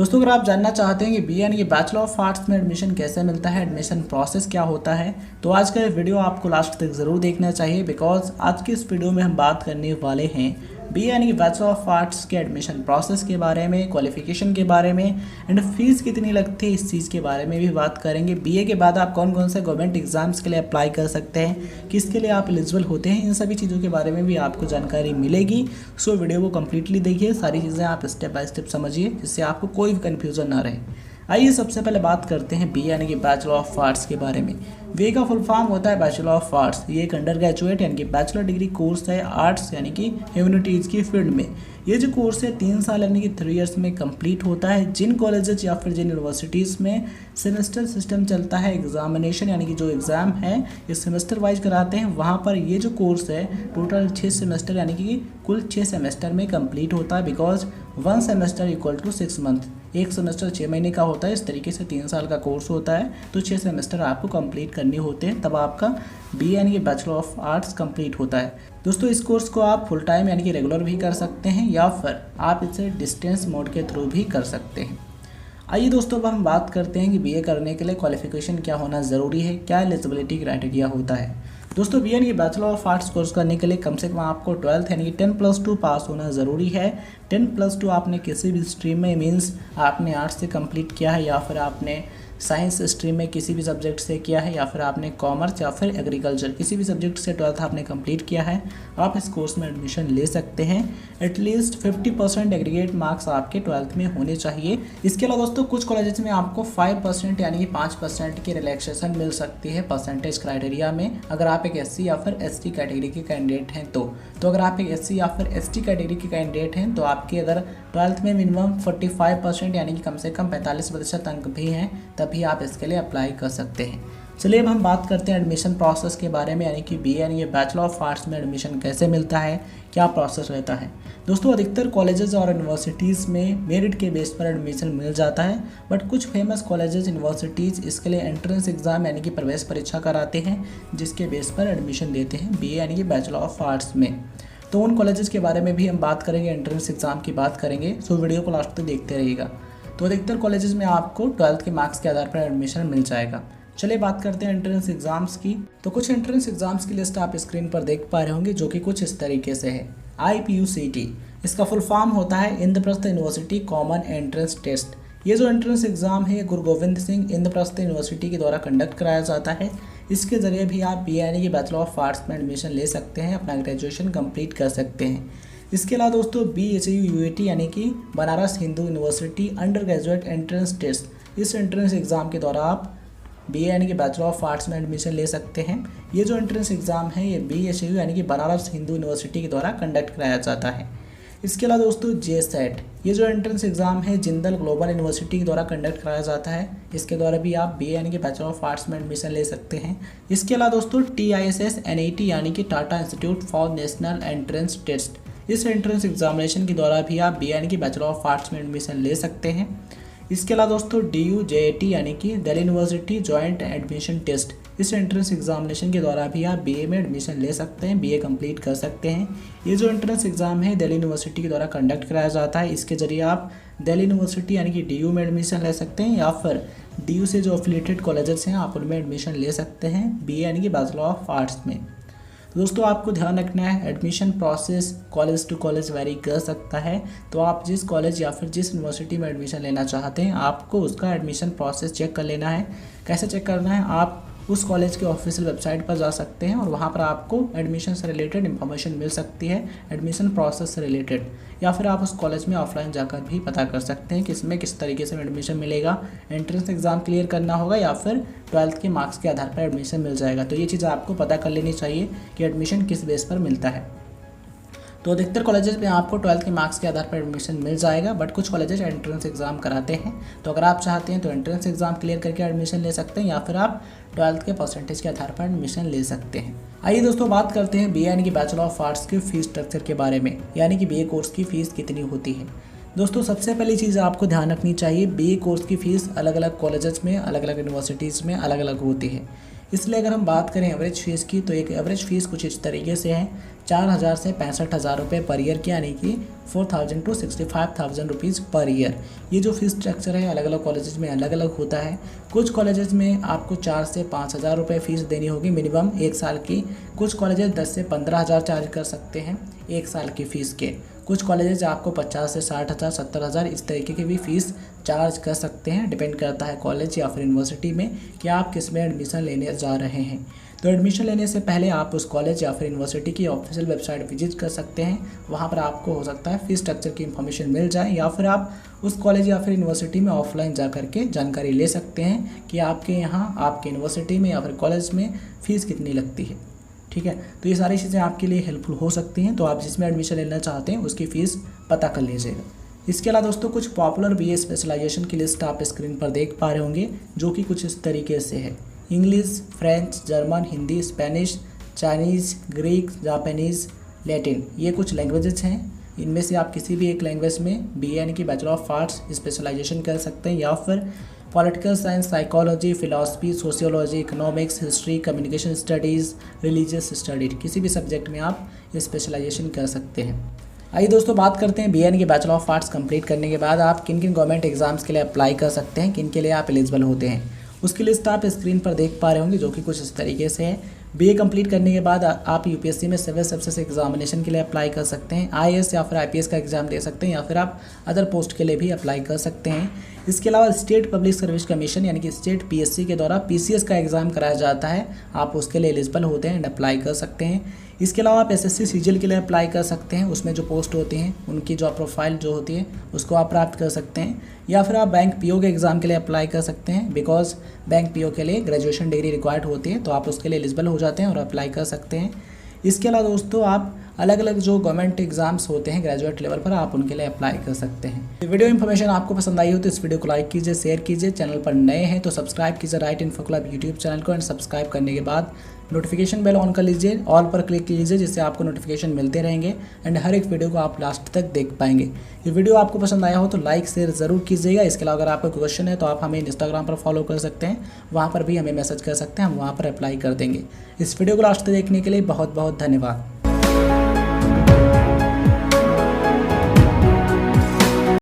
दोस्तों, अगर आप जानना चाहते हैं कि बीए यानी कि बैचलर ऑफ आर्ट्स में एडमिशन कैसे मिलता है, एडमिशन प्रोसेस क्या होता है, तो आज का ये वीडियो आपको लास्ट तक ज़रूर देखना चाहिए। बिकॉज आज की इस वीडियो में हम बात करने वाले हैं बीए यानी कि बैचलर ऑफ आर्ट्स के एडमिशन प्रोसेस के बारे में, क्वालिफिकेशन के बारे में एंड फीस कितनी लगती है इस चीज़ के बारे में भी बात करेंगे। बीए के बाद आप कौन कौन से गवर्नमेंट एग्जाम्स के लिए अप्लाई कर सकते हैं, किसके लिए आप एलिजिबल होते हैं, इन सभी चीज़ों के बारे में भी आपको जानकारी मिलेगी। सो वीडियो को कम्प्लीटली देखिए, सारी चीज़ें आप स्टेप बाय स्टेप समझिए जिससे आपको कोई भी कन्फ्यूज़न ना रहे। आइए सबसे पहले बात करते हैं बीए यानी कि बैचलर ऑफ आर्ट्स के बारे में। बीए का फुल फॉर्म होता है बैचलर ऑफ आर्ट्स। ये एक अंडर ग्रेजुएट यानी कि बैचलर डिग्री कोर्स है आर्ट्स यानी कि ह्यूमैनिटीज़ की फील्ड में। ये जो कोर्स है 3 साल यानी कि 3 इयर्स में कंप्लीट होता है। जिन कॉलेजेस या फिर जिन यूनिवर्सिटीज़ में सेमेस्टर सिस्टम चलता है, एग्जामिनेशन यानी कि जो एग्ज़ाम है ये सेमेस्टर वाइज कराते हैं, वहाँ पर ये जो कोर्स है टोटल 6 सेमेस्टर यानी कि कुल 6 सेमेस्टर में कंप्लीट होता है। Because 1 semester equal to 6 month, एक सेमेस्टर 6 महीने का होता है। इस तरीके से 3 साल का कोर्स होता है, तो 6 सेमेस्टर आपको कंप्लीट करने होते हैं, तब आपका बीए यानी कि बैचलर ऑफ आर्ट्स कंप्लीट होता है। दोस्तों, इस कोर्स को आप फुल टाइम यानी कि रेगुलर भी कर सकते हैं या फिर आप इसे डिस्टेंस मोड के थ्रू भी कर सकते हैं। आइए दोस्तों, अब हम बात करते हैं कि बीए करने के लिए क्वालिफिकेशन क्या होना ज़रूरी है, क्या एलिजिबिलिटी क्राइटेरिया होता है। दोस्तों, बीए यानी कि बैचलर ऑफ आर्ट्स कोर्स करने के लिए कम से कम आपको 12th यानी कि 10+2 पास होना ज़रूरी है। 10+2 आपने किसी भी स्ट्रीम में, मीन्स आपने आर्ट्स से कंप्लीट किया है या फिर आपने साइंस स्ट्रीम में किसी भी सब्जेक्ट से किया है या फिर आपने कॉमर्स या फिर एग्रीकल्चर किसी भी सब्जेक्ट से 12th आपने कंप्लीट किया है, आप इस कोर्स में एडमिशन ले सकते हैं। एटलीस्ट 50% एग्रीगेट मार्क्स आपके 12th में होने चाहिए। इसके अलावा दोस्तों, कुछ कॉलेजेस में आपको 5% यानी कि 5% की रिलैक्सेशन मिल सकती है परसेंटेज क्राइटेरिया में, अगर आप एक SC या फिर ST कैटेगरी के कैंडिडेट हैं तो अगर आप एक SC या फिर ST कैटेगरी के कैंडिडेट हैं तो आपके अगर 12th में मिनिमम 45% यानी कि कम से कम 45% अंक भी हैं, तभी आप इसके लिए अप्लाई कर सकते हैं। चलिए अब हम बात करते हैं एडमिशन प्रोसेस के बारे में, यानी कि बीए यानी कि बैचलर ऑफ आर्ट्स में एडमिशन कैसे मिलता है, क्या प्रोसेस रहता है। दोस्तों, अधिकतर कॉलेजेस और यूनिवर्सिटीज़ में मेरिट के बेस पर एडमिशन मिल जाता है, बट कुछ फेमस कॉलेजेस यूनिवर्सिटीज़ इसके लिए एंट्रेंस एग्जाम यानी कि प्रवेश परीक्षा कराते हैं, जिसके बेस पर एडमिशन देते हैं बीए यानी कि बैचलर ऑफ आर्ट्स में। तो उन कॉलेजेस के बारे में भी हम बात करेंगे, एंट्रेंस एग्जाम की बात करेंगे। सो वीडियो को लास्ट तक देखते रहिएगा। तो अधिकतर कॉलेजेस में आपको 12th के मार्क्स के आधार पर एडमिशन मिल जाएगा। चलिए बात करते हैं एंट्रेंस एग्जाम्स की। तो कुछ एंट्रेंस एग्जाम्स की लिस्ट आप स्क्रीन पर देख पा रहे होंगे, जो कि कुछ इस तरीके से है। IPUCT, इसका फुल फॉर्म होता है Indraprastha university common entrance test. ये जो एंट्रेंस एग्जाम है गुरु गोविंद सिंह इंद्रप्रस्थ यूनिवर्सिटी के द्वारा कंडक्ट कराया जाता है। इसके ज़रिए भी आप बीए यानी कि बैचलर ऑफ आर्ट्स में एडमिशन ले सकते हैं, अपना ग्रेजुएशन कंप्लीट कर सकते हैं। इसके अलावा दोस्तों, BHUUAT यानी कि Banaras Hindu university undergraduate entrance test, इस एंट्रेंस एग्ज़ाम के द्वारा आप बीए यानी कि बैचलर ऑफ आर्ट्स में एडमिशन ले सकते हैं। ये जो एंट्रेंस एग्ज़ाम है ये BHU यानी कि बनारस हिंदू यूनिवर्सिटी के द्वारा कंडक्ट कराया जाता है। इसके अलावा दोस्तों, JSET, ये जो एंट्रेंस एग्ज़ाम है जिंदल ग्लोबल यूनिवर्सिटी के द्वारा कंडक्ट कराया जाता है। इसके द्वारा भी आप बीए यानी कि बैचलर ऑफ आर्ट्स में एडमिशन ले सकते हैं। इसके अलावा दोस्तों, TISS NET यानी कि Tata institute for national entrance test, इस एंट्रेंस एग्जामिनेशन के द्वारा भी आप बीए यानी कि बैचलर ऑफ आर्ट्स में एडमिशन ले सकते हैं। इसके अलावा दोस्तों, DUJAT यानी कि Delhi university joint admission test, इस एंट्रेंस एग्जामिनेशन के द्वारा भी आप बीए में एडमिशन ले सकते हैं, बीए कंप्लीट कर सकते हैं। ये जो एंट्रेंस एग्जाम है दिल्ली यूनिवर्सिटी के द्वारा कंडक्ट कराया जाता है। इसके जरिए आप दिल्ली यूनिवर्सिटी यानी कि DU में एडमिशन ले सकते हैं या फिर DU से जो एफिलिएटेड कॉलेजेस हैं आप उनमें एडमिशन ले सकते हैं बीए यानी कि बैचलर ऑफ आर्ट्स में। तो दोस्तों, आपको ध्यान रखना है admission process college to college vary कर सकता है। तो आप जिस कॉलेज या फिर जिस यूनिवर्सिटी में एडमिशन लेना चाहते हैं, आपको उसका एडमिशन प्रोसेस चेक कर लेना है। कैसे चेक करना है, आप उस कॉलेज के ऑफिशियल वेबसाइट पर जा सकते हैं और वहाँ पर आपको एडमिशन से रिलेटेड इन्फॉर्मेशन मिल सकती है, एडमिशन प्रोसेस से रिलेटेड, या फिर आप उस कॉलेज में ऑफलाइन जाकर भी पता कर सकते हैं कि इसमें किस तरीके से एडमिशन मिलेगा। एंट्रेंस एग्जाम क्लियर करना होगा या फिर 12th के मार्क्स के आधार पर एडमिशन मिल जाएगा। तो ये चीज़ आपको पता कर लेनी चाहिए कि एडमिशन किस बेस पर मिलता है। तो अधिकतर कॉलेजेस में आपको 12th के मार्क्स के आधार पर एडमिशन मिल जाएगा, बट कुछ कॉलेजेस एंट्रेंस एग्जाम कराते हैं। तो अगर आप चाहते हैं तो एंट्रेंस एग्जाम क्लियर करके एडमिशन ले सकते हैं या फिर आप 12th के परसेंटेज के आधार पर एडमिशन ले सकते हैं। आइए दोस्तों, बात करते हैं बीए यानी कि बैचलर ऑफ आर्ट्स के फीस स्ट्रक्चर के बारे में, यानी कि बीए कोर्स की फ़ीस कितनी होती है। दोस्तों, सबसे पहली चीज़ आपको ध्यान रखनी चाहिए, बीए कोर्स की फ़ीस अलग अलग कॉलेजेस में, अलग अलग यूनिवर्सिटीज़ में अलग अलग होती है। इसलिए अगर हम बात करें एवरेज फ़ीस की, तो एक एवरेज फ़ीस कुछ इस तरीके से है, 4,000 से 65,000 रुपये पर ईयर की, यानी कि 4,000 टू 65,000 रुपीज़ पर ईयर। ये जो फीस स्ट्रक्चर है अलग अलग कॉलेजेस में अलग अलग होता है। कुछ कॉलेजेस में आपको 4 से 5,000 रुपये फ़ीस देनी होगी मिनिमम 1 साल की। कुछ कॉलेजेस 10 से 15,000 चार्ज कर सकते हैं 1 साल की फ़ीस के। कुछ कॉलेजेस आपको 50 से 60,000 70,000 इस तरीके की भी फ़ीस चार्ज कर सकते हैं। डिपेंड करता है कॉलेज या फिर यूनिवर्सिटी में कि आप किस में एडमिशन लेने जा रहे हैं। तो एडमिशन लेने से पहले आप उस कॉलेज या फिर यूनिवर्सिटी की ऑफिशियल वेबसाइट विजिट कर सकते हैं। वहाँ पर आपको हो सकता है फ़ीस स्ट्रक्चर की इन्फॉर्मेशन मिल जाए, या फिर आप उस कॉलेज या फिर यूनिवर्सिटी में ऑफलाइन जा करके जानकारी ले सकते हैं कि आपके यहाँ आपके यूनिवर्सिटी में या फिर कॉलेज में फ़ीस कितनी लगती है। ठीक है, तो ये सारी चीज़ें आपके लिए हेल्पफुल हो सकती हैं। तो आप जिसमें एडमिशन लेना चाहते हैं उसकी फ़ीस पता कर लीजिएगा। इसके अलावा दोस्तों कुछ पॉपुलर बीए स्पेशलाइजेशन की लिस्ट आप स्क्रीन पर देख पा रहे होंगे, जो कि कुछ इस तरीके से है। English, French, German, Hindi, Spanish, Chinese, Greek, Japanese, Latin, ये कुछ लैंग्वेजेस हैं। इनमें से आप किसी भी एक लैंग्वेज में बीए यानी कि बैचलर ऑफ आर्ट्स स्पेशलाइजेशन कर सकते हैं, या फिर political science, psychology, philosophy, sociology, economics, history, communication studies, religious studies, किसी भी सब्जेक्ट में आप स्पेशलाइजेशन कर सकते हैं। आइए दोस्तों बात करते हैं बीए यानी कि बैचलर ऑफ आर्ट्स कंप्लीट करने के बाद आप किन किन गवर्नमेंट एग्जाम्स के लिए अप्लाई कर सकते हैं, किन के लिए आप एलिजिबल होते हैं। उसकी लिस्ट आप स्क्रीन पर देख पा रहे होंगे, जो कि कुछ इस तरीके से है। बीए कंप्लीट करने के बाद आप यूपीएससी में सिविल सर्विसेज एग्जामिनेशन के लिए अप्लाई कर सकते हैं। आईएएस या फिर आईपीएस का एग्जाम दे सकते हैं, या फिर आप अदर पोस्ट के लिए भी अप्लाई कर सकते हैं। इसके अलावा स्टेट पब्लिक सर्विस कमीशन यानी कि स्टेट पीएससी के द्वारा पीसीएस का एग्ज़ाम कराया जाता है, आप उसके लिए एलिजिबल होते हैं एंड अप्लाई कर सकते हैं। इसके अलावा आप एसएससी सीजीएल के लिए अप्लाई कर सकते हैं, उसमें जो पोस्ट होती हैं उनकी जो प्रोफाइल जो होती है उसको आप प्राप्त कर सकते हैं। या फिर आप बैंक पीओ के एग्ज़ाम के लिए अप्लाई कर सकते हैं, बिकॉज बैंक पीओ के लिए ग्रेजुएशन डिग्री रिक्वायर्ड होती है, तो आप उसके लिए एलिजिबल हो जाते हैं और अप्लाई कर सकते हैं। इसके अलावा दोस्तों आप अलग अलग जो गवर्नमेंट एग्जाम्स होते हैं ग्रेजुएट लेवल पर, आप उनके लिए अप्लाई कर सकते हैं। वीडियो इन्फॉर्मेशन आपको पसंद आई हो तो इस वीडियो को लाइक कीजिए, शेयर कीजिए। चैनल पर नए हैं तो सब्सक्राइब कीजिए right info club YouTube channel को, एंड सब्सक्राइब करने के बाद नोटिफिकेशन बेल ऑन कर लीजिए, ऑल पर क्लिक कीजिए, जिससे आपको नोटिफिकेशन मिलते रहेंगे एंड हर एक वीडियो को आप लास्ट तक देख पाएंगे। ये वीडियो आपको पसंद आया हो तो लाइक शेयर ज़रूर कीजिएगा। इसके अलावा अगर आपका क्वेश्चन है तो आप हमें इंस्टाग्राम पर फॉलो कर सकते हैं, वहाँ पर भी हमें मैसेज कर सकते हैं, हम वहाँ पर अप्लाई कर देंगे। इस वीडियो को लास्ट तक देखने के लिए बहुत बहुत धन्यवाद।